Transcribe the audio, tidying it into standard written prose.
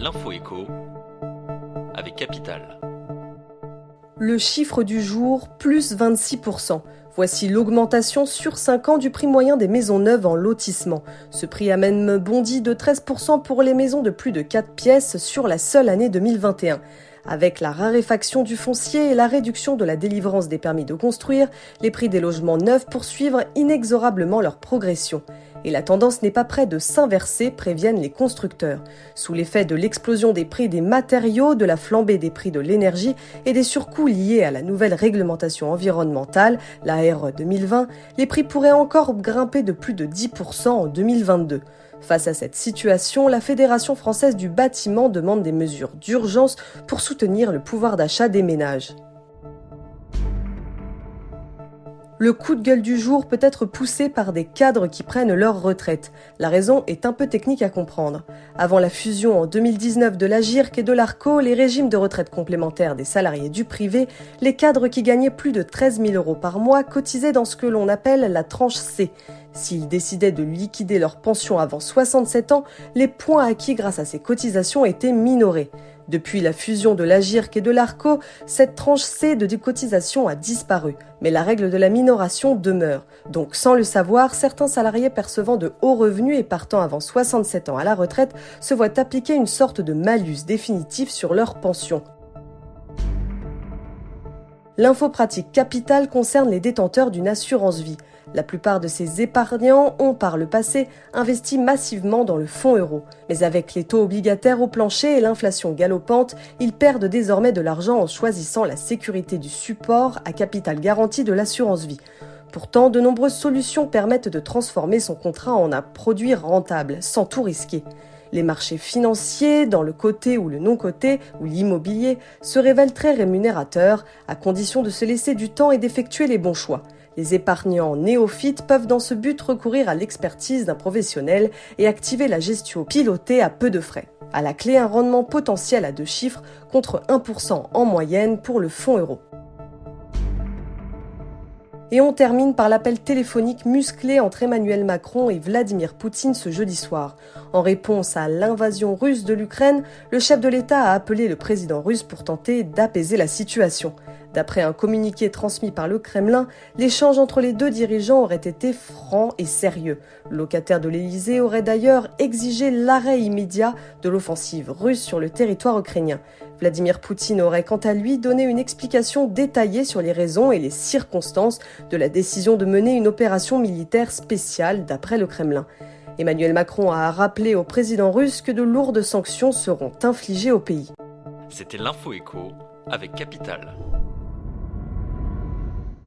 L'info écho avec Capital. Le chiffre du jour, plus 26%. Voici l'augmentation sur 5 ans du prix moyen des maisons neuves en lotissement. Ce prix a même bondi de 13% pour les maisons de plus de 4 pièces sur la seule année 2021. Avec la raréfaction du foncier et la réduction de la délivrance des permis de construire, les prix des logements neufs poursuivent inexorablement leur progression. Et la tendance n'est pas près de s'inverser, préviennent les constructeurs. Sous l'effet de l'explosion des prix des matériaux, de la flambée des prix de l'énergie et des surcoûts liés à la nouvelle réglementation environnementale, la RE 2020, les prix pourraient encore grimper de plus de 10% en 2022. Face à cette situation, la Fédération française du bâtiment demande des mesures d'urgence pour soutenir le pouvoir d'achat des ménages. Le coup de gueule du jour peut être poussé par des cadres qui prennent leur retraite. La raison est un peu technique à comprendre. Avant la fusion en 2019 de l'Agirc et de l'Arco, les régimes de retraite complémentaires des salariés du privé, les cadres qui gagnaient plus de 13 000 € par mois cotisaient dans ce que l'on appelle la tranche C. S'ils décidaient de liquider leur pension avant 67 ans, les points acquis grâce à ces cotisations étaient minorés. Depuis la fusion de l'Agirc et de l'Arco, cette tranche C de décotisation a disparu, mais la règle de la minoration demeure. Donc sans le savoir, certains salariés percevant de hauts revenus et partant avant 67 ans à la retraite se voient appliquer une sorte de malus définitif sur leur pension. L'info pratique Capital concerne les détenteurs d'une assurance vie. La plupart de ces épargnants ont par le passé investi massivement dans le fonds euro. Mais avec les taux obligataires au plancher et l'inflation galopante, ils perdent désormais de l'argent en choisissant la sécurité du support à capital garanti de l'assurance vie. Pourtant, de nombreuses solutions permettent de transformer son contrat en un produit rentable, sans tout risquer. Les marchés financiers, dans le coté ou le non-coté, ou l'immobilier, se révèlent très rémunérateurs, à condition de se laisser du temps et d'effectuer les bons choix. Les épargnants néophytes peuvent dans ce but recourir à l'expertise d'un professionnel et activer la gestion pilotée à peu de frais. À la clé, un rendement potentiel à 2 chiffres contre 1% en moyenne pour le fonds euro. Et on termine par l'appel téléphonique musclé entre Emmanuel Macron et Vladimir Poutine ce jeudi soir. En réponse à l'invasion russe de l'Ukraine, le chef de l'État a appelé le président russe pour tenter d'apaiser la situation. D'après un communiqué transmis par le Kremlin, l'échange entre les deux dirigeants aurait été franc et sérieux. Le locataire de l'Élysée aurait d'ailleurs exigé l'arrêt immédiat de l'offensive russe sur le territoire ukrainien. Vladimir Poutine aurait quant à lui donné une explication détaillée sur les raisons et les circonstances de la décision de mener une opération militaire spéciale d'après le Kremlin. Emmanuel Macron a rappelé au président russe que de lourdes sanctions seront infligées au pays. C'était l'Info écho avec Capital.